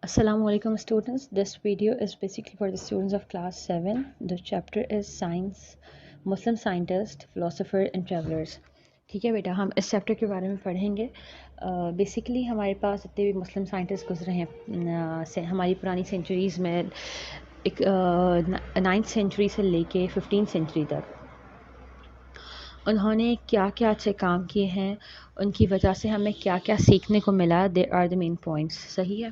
Assalamu alaikum students. This video is basically for the students of class 7. The chapter is science, Muslim scientist, philosopher and travelers. ٹھیک ہے بیٹا، ہم اس chapter کے بارے میں پڑھیں گے. بیسیکلی ہمارے پاس جتنے بھی مسلم سائنٹسٹ گزرے ہیں ہماری پرانی سینچریز میں، ایک 9th سینچری سے لے کے 15th سینچری تک انہوں نے کیا کیا اچھے کام کیے ہیں، ان کی وجہ سے ہمیں کیا کیا سیکھنے کو ملا. There are the main points. صحیح ہے.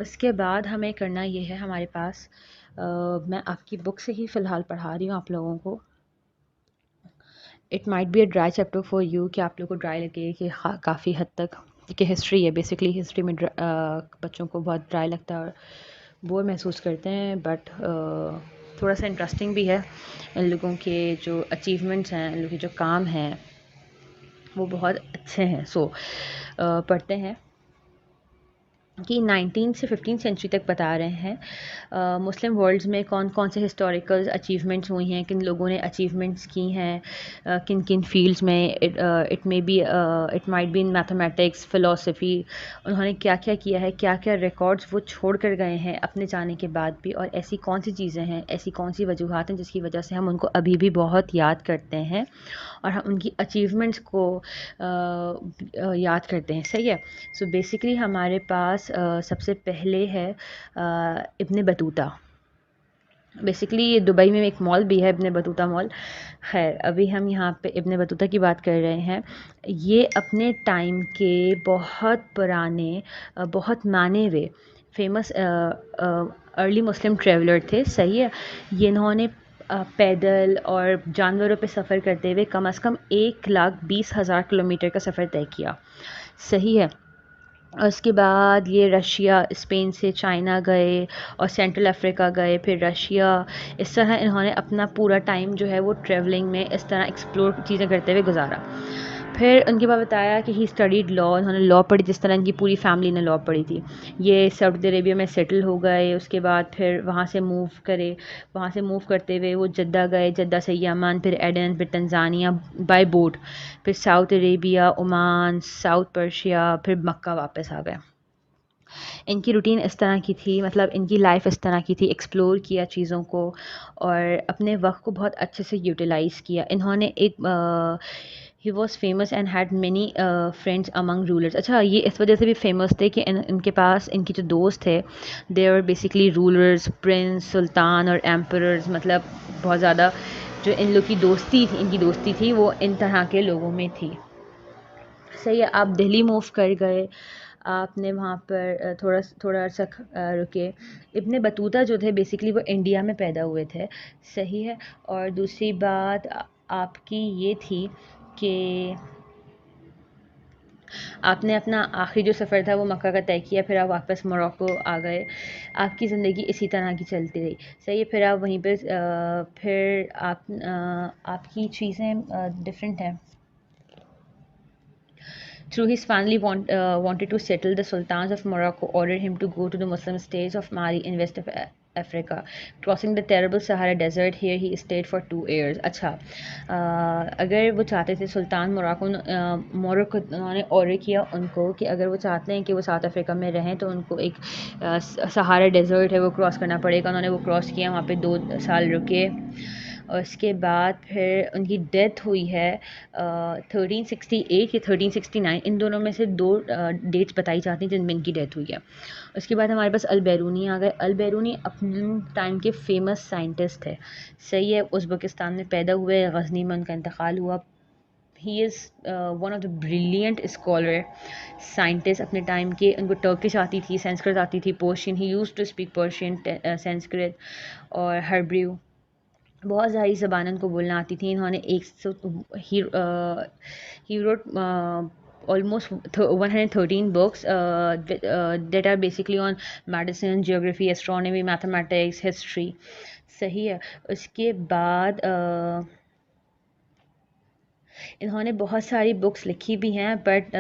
اس کے بعد ہمیں کرنا یہ ہے، ہمارے پاس میں آپ کی بک سے ہی فی الحال پڑھا رہی ہوں آپ لوگوں کو. It might be a dry chapter for you, کہ آپ لوگوں کو ڈرائی لگے کہ کافی حد تک، کیونکہ ہسٹری ہے. بیسکلی ہسٹری میں بچوں کو بہت ڈرائی لگتا ہے اور بور محسوس کرتے ہیں، بٹ تھوڑا سا انٹرسٹنگ بھی ہے. ان لوگوں کے جو اچیومنٹس ہیں، ان لوگوں کے جو کام ہیں وہ بہت اچھے ہیں. سو پڑھتے ہیں کہ 19 سے 15 سینچری تک بتا رہے ہیں مسلم ورلڈز میں کون کون سے ہسٹوریکل اچیومنٹس ہوئی ہیں، کن لوگوں نے اچیومنٹس کی ہیں، کن کن فیلڈز میں. It may be it might be in mathematics, philosophy. انہوں نے کیا کیا کیا ہے، کیا کیا ریکارڈز وہ چھوڑ کر گئے ہیں اپنے جانے کے بعد بھی، اور ایسی کون سی چیزیں ہیں، ایسی کون سی وجوہات ہیں جس کی وجہ سے ہم ان کو ابھی بھی بہت یاد کرتے ہیں اور ہم ان کی اچیومنٹس کو یاد کرتے ہیں. صحیح ہے. سو بیسکلی ہمارے پاس سب سے پہلے ہے ابن بطوطہ. بیسکلی یہ دبئی میں ایک مال بھی ہے، ابن بطوطہ مال. خیر، ابھی ہم یہاں پہ ابن بطوطہ کی بات کر رہے ہیں. یہ اپنے ٹائم کے بہت پرانے، بہت مانے ہوئے فیمس ارلی مسلم ٹریولر تھے. صحیح ہے. یہ انہوں نے پیدل اور جانوروں پہ سفر کرتے ہوئے کم از کم 1,20,000 کلومیٹر کا سفر طے کیا. صحیح ہے. اور اس کے بعد یہ رشیا، اسپین سے چائنا گئے اور سینٹرل افریقہ گئے، پھر رشیا. اس طرح انہوں نے اپنا پورا ٹائم جو ہے وہ ٹریولنگ میں اس طرح ایکسپلور چیزیں کرتے ہوئے گزارا. پھر ان کے بعد بتایا کہ ہی اسٹڈیڈ لا. انہوں نے لا پڑھی، جس طرح ان کی پوری فیملی نے لا پڑھی تھی. یہ سعودی عربیہ میں سیٹل ہو گئے. اس کے بعد پھر وہاں سے موو کرتے ہوئے وہ جدہ گئے، جدہ سے یمن، پھر ایڈن، پھر تنزانیہ بائی بوٹ، پھر south Arabia, Oman, south Persia, پھر مکہ واپس آ گئے. ان کی روٹین اس طرح کی تھی، مطلب ان کی لائف اس طرح کی تھی. ایکسپلور کیا چیزوں کو اور اپنے وقت کو بہت اچھے سے یوٹیلائز کیا. انہوں نے ایک he was famous and had many friends Umang rulers. اچھا، یہ اس وجہ سے بھی فیمس تھے کہ ان کے پاس ان کے جو دوست تھے، they are basically rulers, prince, سلطان اور ایمپررز. مطلب بہت زیادہ جو ان لوگ کی دوستی تھی وہ ان طرح کے لوگوں میں تھی. صحیح ہے. آپ دہلی موو کر گئے، آپ نے وہاں پر تھوڑا عرصہ رکے. ابن بطوطہ جو تھے بیسکلی وہ انڈیا میں پیدا ہوئے تھے. صحیح ہے. اور دوسری بات آپ کی یہ تھی کہ آپ نے اپنا آخری جو سفر تھا وہ مکہ کا طے کیا، پھر آپ واپس موروکو آ گئے. آپ کی زندگی اسی طرح کی چلتی رہی. صحیح ہے. پھر آپ وہیں پہ پھر آپ کی چیزیں ڈفرینٹ ہیں. Through his family wanted to settle, the sultans of Morocco ordered him to go to the Muslim states of Mali in west of Africa. Crossing the terrible Sahara Desert, here he stayed for 2 years. اچھا، اگر وہ چاہتے تھے سلطان Morocco انہوں نے order کیا ان کو کہ اگر وہ چاہتے ہیں کہ وہ ساؤتھ افریقہ میں رہیں تو ان کو ایک سہارا ڈیزرٹ ہے وہ کراس کرنا پڑے گا. انہوں نے وہ کراس کیا، وہاں پہ 2 سال رکے. اور اس کے بعد پھر ان کی ڈیتھ ہوئی ہے 1368 یا 1369. ان دونوں میں سے 2 ڈیٹس بتائی جاتی ہیں جن میں ان کی ڈیتھ ہوئی ہے. اس کے بعد ہمارے پاس البیرونی آ گئے. البیرونی اپنے ٹائم کے فیمس سائنٹسٹ تھے. صحیح ہے. ازبکستان میں پیدا ہوئے، غزنی میں ان کا انتقال ہوا. He is one of the brilliant scholar, scientist اپنے ٹائم کے. ان کو ٹرکش آتی تھی، سنسکرت آتی تھی، Persian. He used to speak Persian, Sanskrit اور ہربریو. بہت ساری زبانیں ان کو بولنا آتی تھیں. انہوں نے he wrote almost 113 books that are basically on medicine, geography, astronomy, mathematics, history. صحیح ہے. اس کے بعد انہوں نے بہت ساری بکس لکھی بھی ہیں، بٹ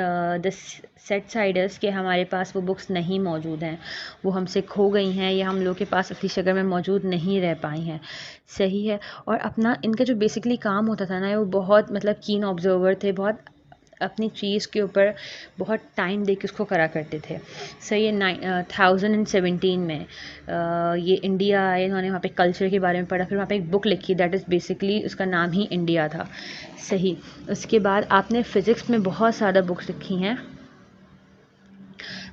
دا سیٹ سائڈرس کہ ہمارے پاس وہ بکس نہیں موجود ہیں، وہ ہم سے کھو گئی ہیں یا ہم لوگ کے پاس اصلی شکل میں موجود نہیں رہ پائی ہیں. صحیح ہے. اور اپنا ان کا جو بیسکلی کام ہوتا تھا نا، وہ بہت مطلب کین آبزرور تھے، بہت اپنی چیز کے اوپر بہت ٹائم دے کے اس کو کرا کرتے تھے. صحیح ہے. 2017 میں یہ انڈیا آئے, انہوں نے وہاں پہ کلچر کے بارے میں پڑھا, پھر وہاں پہ ایک بک لکھی دیٹ از بیسکلی اس کا نام ہی انڈیا تھا. صحیح. اس کے بعد آپ نے فزکس میں بہت زیادہ بکس لکھی ہیں,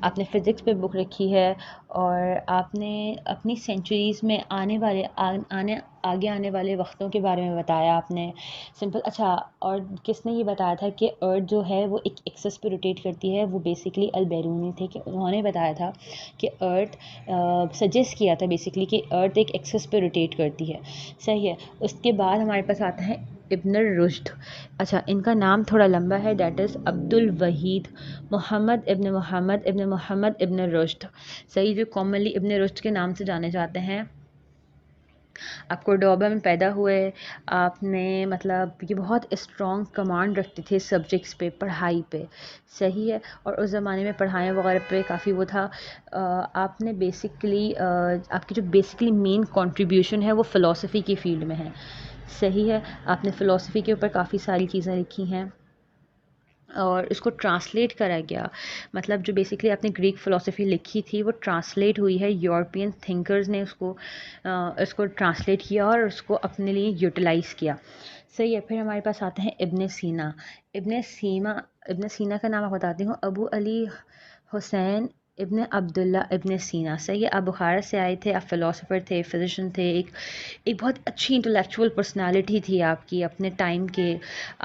آپ نے فزکس پہ بک لکھی ہے, اور آپ نے اپنی سینچریز میں آگے آنے والے وقتوں کے بارے میں بتایا آپ نے. سمپل. اچھا, اور کس نے یہ بتایا تھا کہ ارتھ جو ہے وہ ایک ایکسس پہ روٹیٹ کرتی ہے, وہ بیسکلی البیرونی تھے, کہ انہوں نے بتایا تھا کہ ارتھ سجیسٹ کیا تھا بیسکلی کہ ارتھ ایک ایکسس پہ روٹیٹ کرتی ہے. صحیح ہے. اس کے بعد ہمارے پاس آتا ہے ابن رشد. اچھا, ان کا نام تھوڑا لمبا ہے, دیٹ از عبد الوحید محمد ابن محمد ابن محمد ابن رشد. صحیح, جو کامنلی ابن رشد کے نام سے جانے جاتے ہیں. آپ کورڈوبا میں پیدا ہوئے. آپ نے مطلب یہ بہت اسٹرانگ کمانڈ رکھتے تھے سبجیکٹس پہ, پڑھائی پہ. صحیح ہے. اور اس زمانے میں پڑھائی وغیرہ پہ کافی وہ تھا. آپ نے بیسکلی آپ کی جو بیسکلی مین کنٹریبیوشن ہے وہ فلاسفی کی فیلڈ میں ہے. صحیح ہے. آپ نے فلاسفی کے اوپر کافی ساری چیزیں لکھی ہیں, اور اس کو ٹرانسلیٹ کرا گیا. مطلب جو بیسکلی آپ نے گریک فلاسفی لکھی تھی وہ ٹرانسلیٹ ہوئی ہے, یورپین تھنکرز نے اس کو ٹرانسلیٹ کیا اور اس کو اپنے لیے یوٹیلائز کیا. صحیح ہے. پھر ہمارے پاس آتے ہیں ابن سینا. ابن سینا کا نام آپ بتاتی ہوں, ابو علی حسین ابن عبداللہ ابن سینا. صحیح ہے. آپ بخارا سے آئے تھے, آپ فلاسفر تھے, فزیشین تھے, ایک بہت اچھی انٹلیکچوئل پرسنالٹی تھی آپ کی اپنے ٹائم کے,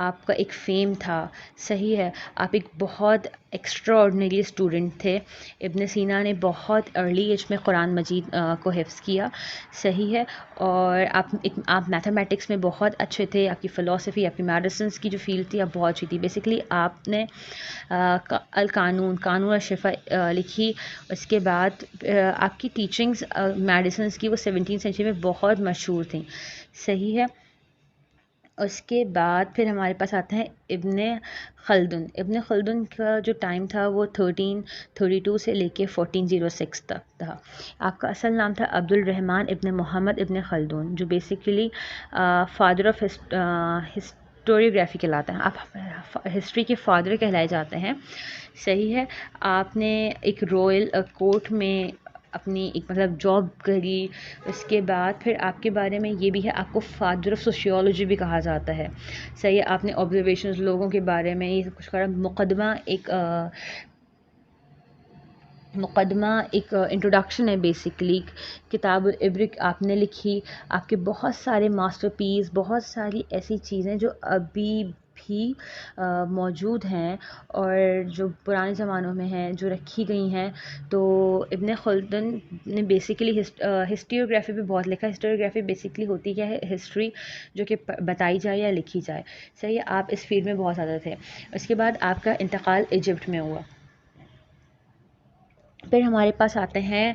آپ کا ایک فیم تھا. صحیح ہے. آپ ایک بہت ایکسٹرا آرڈنری اسٹوڈنٹ تھے. ابن سینا نے بہت ارلی ایج میں قرآن مجید کو حفظ کیا. صحیح ہے. اور آپ میتھمیٹکس میں بہت اچھے تھے. آپ کی فلاسفی, آپ کی میڈیسنس کی جو فیلڈ تھی آپ بہت اچھی تھی. بیسکلی آپ نے قانون الشفا لکھی. اس کے بعد آپ کی ٹیچنگز میڈیسنس کی وہ 17 سینچری میں بہت مشہور تھیں. صحیح ہے. اس کے بعد پھر ہمارے پاس آتے ہیں ابن خلدن. ابن خلدن کا جو ٹائم تھا وہ 1332 سے لے کے 1406 تک تھا. آپ کا اصل نام تھا عبد الرحمن ابن محمد ابن خلدون, جو بیسیکلی فادر آف ہسٹوریوگرافی کہلاتے ہیں. آپ ہسٹری کے فادر کہلائے جاتے ہیں. صحیح ہے. آپ نے ایک رائل کورٹ میں اپنی ایک مطلب جاب کری. اس کے بعد پھر آپ کے بارے میں یہ بھی ہے, آپ کو فادر آف سوشیولوجی بھی کہا جاتا ہے. صحیح ہے. آپ نے آبزرویشنز لوگوں کے بارے میں یہ سب کچھ کرا. مقدمہ ایک انٹروڈکشن ہے بیسکلی. کتاب الابرک آپ نے لکھی. آپ کے بہت سارے ماسٹر پیس, بہت ساری ایسی چیزیں جو ابھی بھی موجود ہیں اور جو پرانے زمانوں میں ہیں, جو رکھی گئی ہیں. تو ابن خلدن نے بیسیکلی ہسٹریوگرافی بھی بہت لکھا. ہسٹریوگرافی بیسکلی ہوتی کیا ہے, ہسٹری جو کہ بتائی جائے یا لکھی جائے. صحیح ہے. آپ اس فیلڈ میں بہت زیادہ تھے. اس کے بعد آپ کا انتقال ایجپٹ میں ہوا. پھر ہمارے پاس آتے ہیں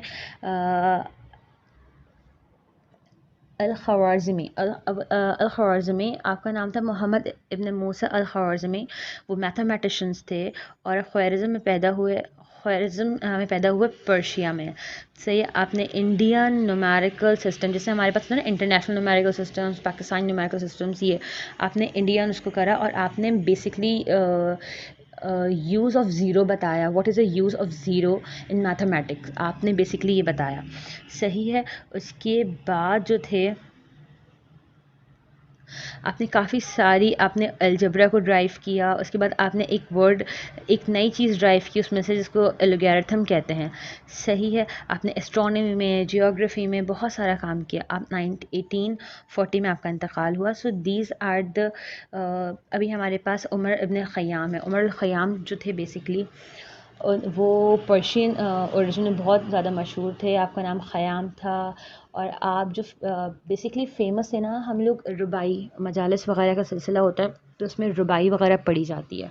الخوارزمی. الخوارزمی آپ کا نام تھا محمد ابن موسیٰ الخوارزمی. وہ میتھمیٹیشنز تھے اور خوارزم میں پیدا ہوئے پرشیا میں. صحیح. آپ نے انڈین نومیریکل سسٹم, جیسے ہمارے پاس نا international numerical systems, Pakistani numerical systems, یہ آپ نے انڈین اس کو کرا. اور آپ نے بیسکلی یوز آف زیرو بتایا. What is a use of zero in mathematics, آپ نے بیسکلی یہ بتایا. صحیح ہے. اس کے بعد جو تھے آپ نے کافی ساری, آپ نے الجبرا کو ڈرائیو کیا. اس کے بعد آپ نے ایک نئی چیز ڈرائیو کی اس میں سے, جس کو الگیرتھم کہتے ہیں. صحیح ہے. آپ نے اسٹرانومی میں, جیوگرافی میں بہت سارا کام کیا. آپ 1840 میں آپ کا انتقال ہوا. سو دیز آر ابھی ہمارے پاس عمر ابن خیام ہے. عمر الخیام جو تھے بیسکلی وہ پرشین اوریجن میں بہت زیادہ مشہور تھے. آپ کا نام خیام تھا. اور آپ جو بیسکلی فیمس ہے نا, ہم لوگ ربائی مجالس وغیرہ کا سلسلہ ہوتا ہے تو اس میں ربائی وغیرہ پڑھی جاتی ہے.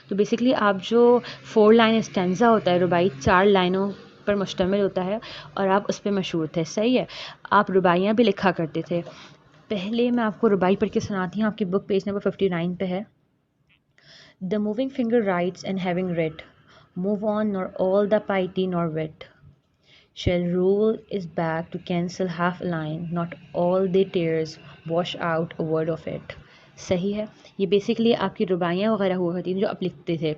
تو بیسکلی آپ جو 4 لائن اسٹینزا ہوتا ہے ربائی, 4 لائنوں پر مشتمل ہوتا ہے, اور آپ اس پہ مشہور تھے. صحیح ہے. آپ ربائیاں بھی لکھا کرتے تھے. پہلے میں آپ کو ربائی پڑھ کے سناتی ہوں. آپ کی بک پیج نمبر 59 پہ ہے. The moving finger writes and having writ, move on nor all the piety nor wit shall rule is back to cancel half a line, not all their tears wash out a word of it. صحیح ہے. یہ basically آپ کی رباعیاں وغیرہ ہوا کرتی تھیں جو آپ لکھتے تھے.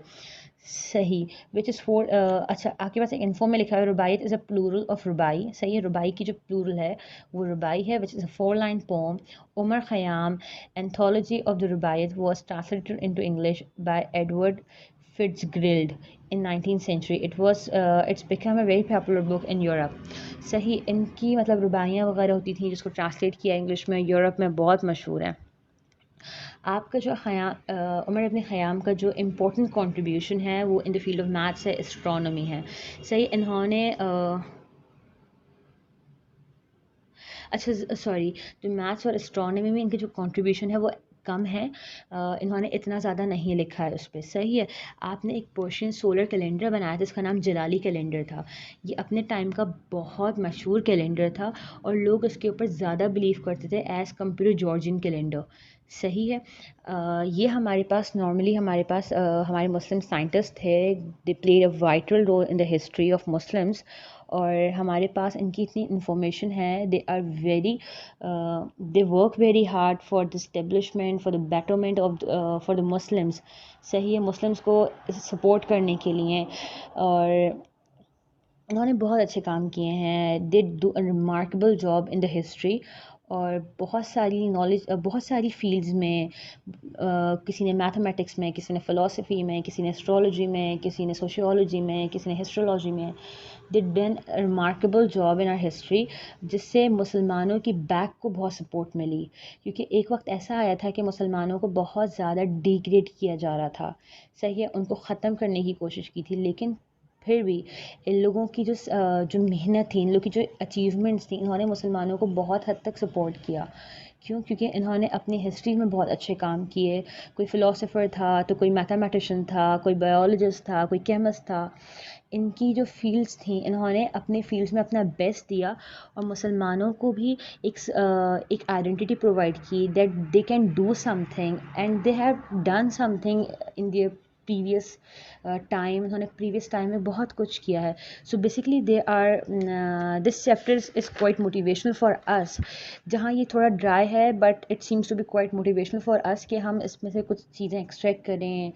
صحیح. وچ از فور. اچھا آپ کے پاس ایک انفو میں لکھا ہے رباعیت از اے پلورل آف رباعی. صحیح ہے. رباعی کی جو پلورل ہے وہ رباعی ہے. وچ از اے 4 line poem. Umar Khayyam anthology of the رباعیت was translated into English by Edward Fitzgerald in 19th century. It's become a very popular book in Europe. صحیح. ان کی مطلب رباعیاں وغیرہ ہوتی تھیں جس کو ٹرانسلیٹ کیا انگلش میں یورپ میں بہت مشہور ہیں. آپ کا جو خیام عمر ابن خیام کا جو امپورٹنٹ کنٹریبیوشن ہے وہ ان دا فیلڈ آف میتھس ہے, اسٹرانومی ہے. صحیح. انہوں نے اچھا سوری, جو میتھس اور اسٹرانومی میں ان کی جو کنٹریبیوشن ہے وہ کم ہے. انہوں نے اتنا زیادہ نہیں لکھا ہے اس پہ. صحیح ہے. آپ نے ایک پرشین سولر کیلنڈر بنایا تھا, اس کا نام جلالی کیلنڈر تھا. یہ اپنے ٹائم کا بہت مشہور کیلنڈر تھا اور لوگ اس کے اوپر زیادہ بلیو کرتے تھے ایز کمپیئر ٹو جارجین کیلنڈر. صحیح ہے. یہ ہمارے پاس نارملی ہمارے مسلم سائنٹسٹ تھے. They played a vital role in the history of Muslims. اور ہمارے پاس ان کی اتنی انفارمیشن ہے. They work very hard for the establishment, for the betterment of for the Muslims. صحیح ہے. مسلمس کو سپورٹ کرنے کے لیے, اور انہوں نے بہت اچھے کام کیے ہیں. They do a remarkable job in the history. اور بہت ساری نالج, بہت ساری فیلڈز میں, کسی نے میتھمیٹکس میں, کسی نے فلاسفی میں, کسی نے اسٹرالوجی میں, کسی نے سوشیولوجی میں, کسی نے ہسٹرولوجی میں. They done a remarkable job in our history, جس سے مسلمانوں کی بیک کو بہت سپورٹ ملی. کیونکہ ایک وقت ایسا آیا تھا کہ مسلمانوں کو بہت زیادہ ڈیگریڈ کیا جا رہا تھا. صحیح ہے. ان کو ختم کرنے کی کوشش کی تھی, لیکن پھر بھی ان لوگوں کی جو محنت تھی, ان لوگوں کی جو اچیومنٹس تھیں, انہوں نے مسلمانوں کو بہت حد تک سپورٹ کیا. کیوں؟ کیونکہ انہوں نے اپنی ہسٹری میں بہت اچھے کام کیے. کوئی فلاسفر تھا تو کوئی میتھمیٹیشین تھا, کوئی بایولوجسٹ تھا, کوئی کیمسٹ تھا. ان کی جو فیلڈس تھیں, انہوں نے اپنے فیلڈس میں اپنا بیسٹ دیا اور مسلمانوں کو بھی ایک آئیڈینٹی پرووائڈ کی that they can do something and they have done something in their previous time. انہوں نے پریویس ٹائم میں بہت کچھ کیا ہے. So basically this chapter is quite motivational for us. جہاں یہ تھوڑا ڈرائی ہے but it seems to be quite motivational for us کہ ہم اس میں سے کچھ چیزیں ایکسٹریکٹ کریں,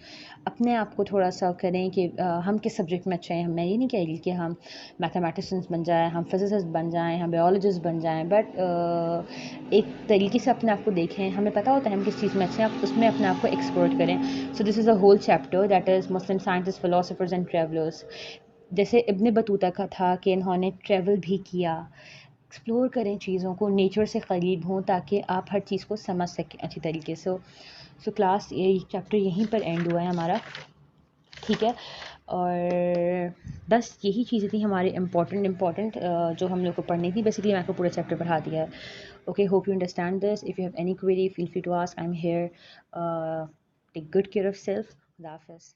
اپنے آپ کو تھوڑا سا کریں کہ ہم کس سبجیکٹ میں اچھے ہیں. میں یہ نہیں کہہ رہی کہ ہم میتھمیٹیشینس بن جائیں, ہم فزسسٹ بن جائیں, ہم بایولوجسٹ بن جائیں, بٹ ایک طریقے سے اپنے آپ کو دیکھیں. ہمیں پتہ ہوتا ہے ہم کس چیز میں اچھے ہیں, آپ اس میں اپنے آپ کو ایکسپلور کریں. So this is a whole chapter that is Muslim scientist, philosophers and travellers. جیسے ابن بطوطہ کا تھا کہ انہوں نے ٹریول بھی کیا. ایکسپلور کریں چیزوں کو, نیچر سے قریب ہوں تاکہ آپ ہر چیز کو سمجھ سکیں اچھی طریقے سے. سو کلاس یہ چیپٹر یہیں پر اینڈ ہوا ہے ہمارا. ٹھیک ہے. اور بس یہی چیزیں تھیں ہمارے امپورٹنٹ جو ہم لوگ کو پڑھنی تھی. بیسکلی میں آپ کو پورا چیپٹر پڑھا دیا ہے. Okay, hope you understand this. If you have any query feel free to ask, I am here. Take good care of self. خدا حافظ.